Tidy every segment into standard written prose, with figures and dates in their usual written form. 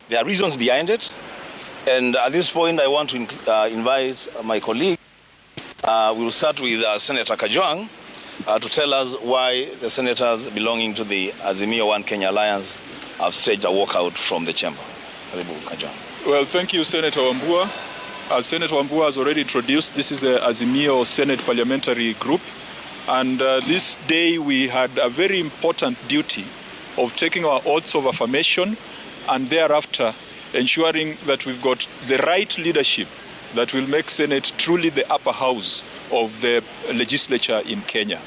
There are reasons behind it. And at this point, I want to invite my colleague. We'll start with Senator Kajwang to tell us why the senators belonging to the Azimio One Kenya Alliance have staged a walkout from the chamber. Well, thank you, Senator Wambua. As Senator Wambua has already introduced, this is the Azimio Senate Parliamentary Group. And this day we had a very important duty of taking our oaths of affirmation and thereafter ensuring that we've got the right leadership that will make Senate truly the upper house of the legislature in Kenya.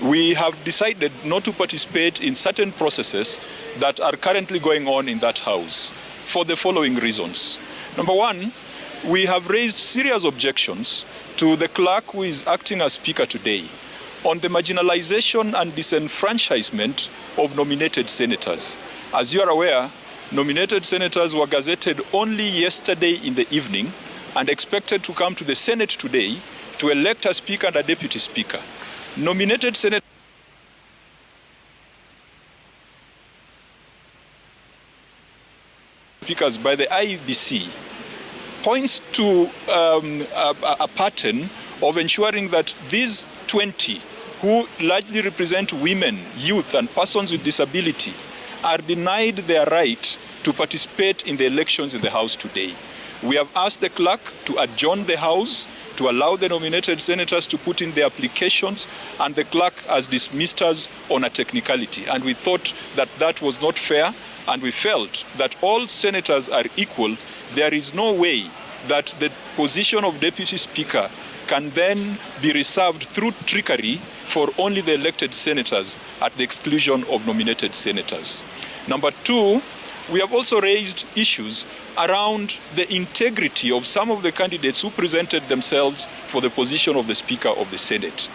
We have decided not to participate in certain processes that are currently going on in that house for the following reasons. Number one, we have raised serious objections to the clerk who is acting as speaker today on the marginalization and disenfranchisement of nominated senators. As you are aware, nominated senators were gazetted only yesterday in the evening and expected to come to the Senate today to elect a speaker and a deputy speaker. Nominated senators speakers by the IEBC points to a pattern of ensuring that these 20 who largely represent women, youth, and persons with disability are denied their right to participate in the elections in the House today. We have asked the clerk to adjourn the House to allow the nominated senators to put in their applications, and the clerk has dismissed us on a technicality. And we thought that that was not fair, and we felt that all senators are equal. There is no way that the position of deputy speaker can then be reserved through trickery for only the elected senators at the exclusion of nominated senators. Number two, we have also raised issues around the integrity of some of the candidates who presented themselves for the position of the Speaker of the Senate.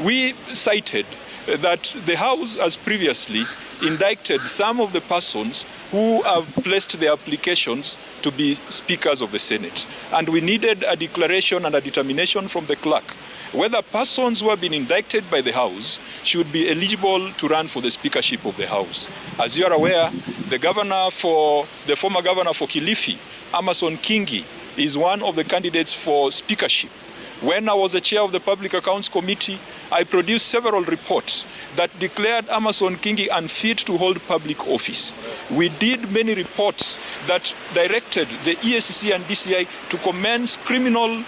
We cited that the House has previously indicted some of the persons who have placed their applications to be speakers of the Senate. And we needed a declaration and a determination from the clerk whether persons who have been indicted by the House should be eligible to run for the speakership of the House. As you are aware, the former governor for Kilifi, Amason Kingi, is one of the candidates for speakership. When I was the chair of the Public Accounts Committee, I produced several reports that declared Amason Kingi unfit to hold public office. We did many reports that directed the EACC and DCI to commence criminal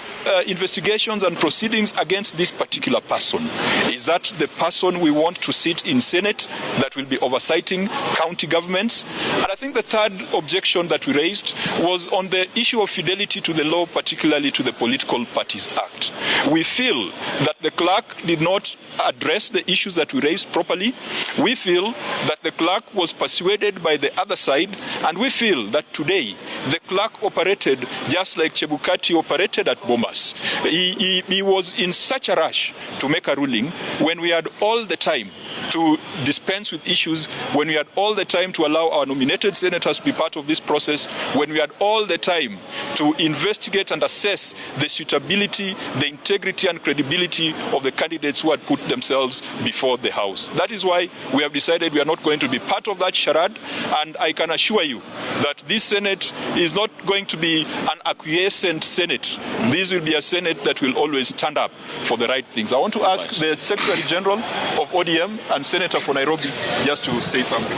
investigations and proceedings against this particular person. Is that the person we want to sit in Senate that will be oversighting county governments? And I think the third objection that we raised was on the issue of fidelity to the law, particularly to the Political Parties Act. We feel that the clerk did not address the issues that we raised properly. We feel that the clerk was persuaded by the other side, and we feel that today the clerk operated just like Chebukati operated at Bomas. He was in such a rush to make a ruling when we had all the time to dispense with issues, when we had all the time to allow our nominated senators to be part of this process, when we had all the time to investigate and assess the suitability, the integrity and credibility of the candidates who had put themselves before the House. That is why we have decided we are not going to be part of that charade, and I can assure you that this Senate is not going to be an acquiescent Senate. This will be a Senate that will always stand up for the right things. I want to ask the Secretary General of ODM and Senator for Nairobi just to say something.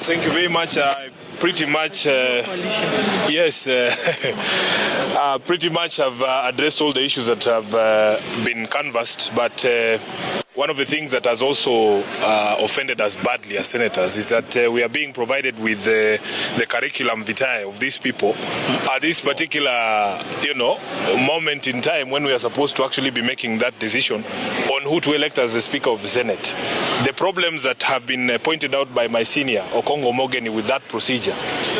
Thank you very much. Pretty much, yes, pretty much have addressed all the issues that have been canvassed, but one of the things that has also offended us badly as senators is that we are being provided with the curriculum vitae of these people at this particular, moment in time when we are supposed to actually be making that decision on who to elect as the Speaker of the Senate. The problems that have been pointed out by my senior, Okongo Mogeni, with that procedure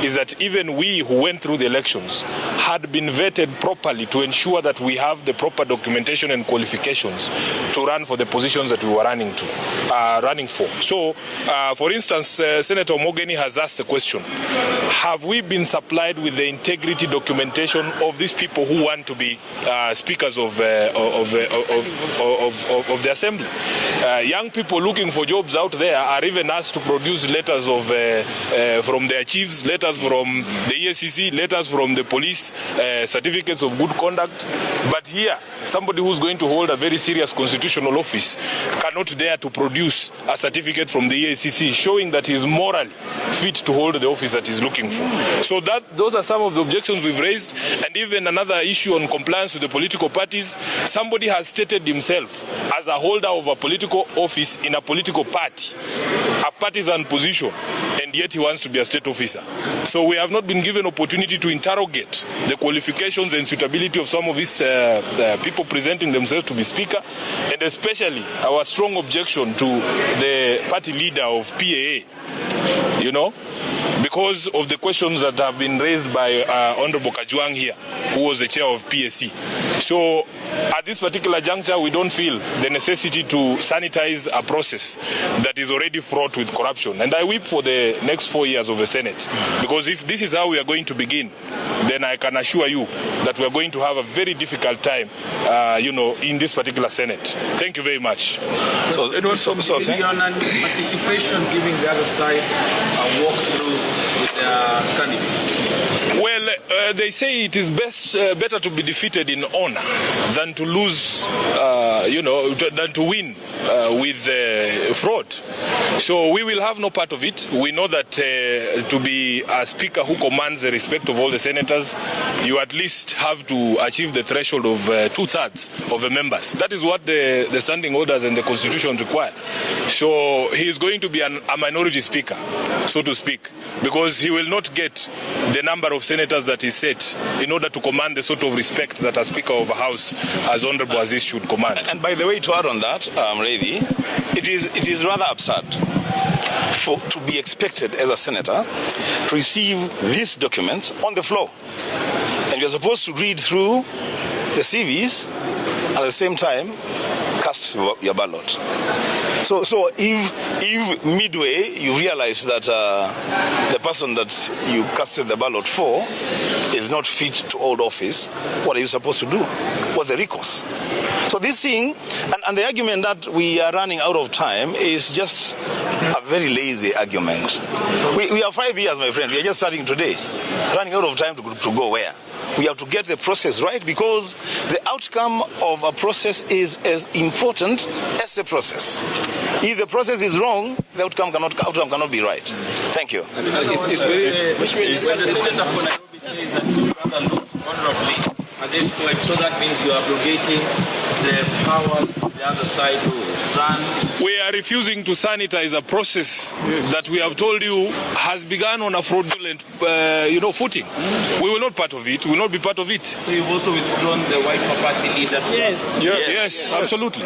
is that even we who went through the elections had been vetted properly to ensure that we have the proper documentation and qualifications to run for the positions that we were running for. So, for instance, Senator Mogeni has asked the question, have we been supplied with the integrity documentation of these people who want to be speakers of of the assembly. Young people looking for jobs out there are even asked to produce letters of from their chiefs, letters from the EACC, letters from the police, certificates of good conduct. But here, somebody who's going to hold a very serious constitutional office cannot dare to produce a certificate from the EACC showing that he is morally fit to hold the office that he's looking for. So those are some of the objections we've raised. And even another issue on compliance with the political parties. Somebody has stated himself as a holder of a political office in a political party, a partisan position, and yet he wants to be a state officer. So we have not been given opportunity to interrogate the qualifications and suitability of some of these people presenting themselves to be speaker, and especially our strong objection to the party leader of PAA, you know, because of the questions that have been raised by Honorable Kajwang here, who was the chair of PSC. So at this particular juncture, we don't feel the necessity to sanitize a process that is already fraught with corruption. And I weep for the next 4 years of the Senate, because if this is how we are going to begin, then I can assure you that we are going to have a very difficult time, you know, in this particular Senate. Thank you very much. So it was participation, giving the other side a walkthrough with their candidates. Well, they say it is better to be defeated in honor than to lose, you know, than to win with fraud. So we will have no part of it. We know that to be a speaker who commands the respect of all the senators, you at least have to achieve the threshold of 2/3 of the members. That is what the standing orders and the constitution require. So he is going to be a minority speaker, so to speak, because he will not get the number of senators that is set in order to command the sort of respect that a Speaker of a House as Honorable as this should command. And by the way, to add on that, Reddy, it is rather absurd to be expected as a senator to receive these documents on the floor. And you're supposed to read through the CVs and at the same time cast your ballot. So if midway you realize that the person that you casted the ballot for is not fit to hold office, what are you supposed to do? What's the recourse? So this thing, and the argument that we are running out of time is just a very lazy argument. We are 5 years, my friend. We are just starting today. Running out of time to go where? We have to get the process right, because the outcome of a process is as important as the process. If the process is wrong, the outcome cannot be right. Thank you. It's very, when the senator for Nairobi says that you rather look honorably at this point, so that means you are abrogating the powers of the other side to run. We are refusing to sanitize a process that we have told you has begun on a fraudulent, you know, footing. We will not part of it. We will not be part of it. So you've also withdrawn the Wiper Party leader? Yes, absolutely.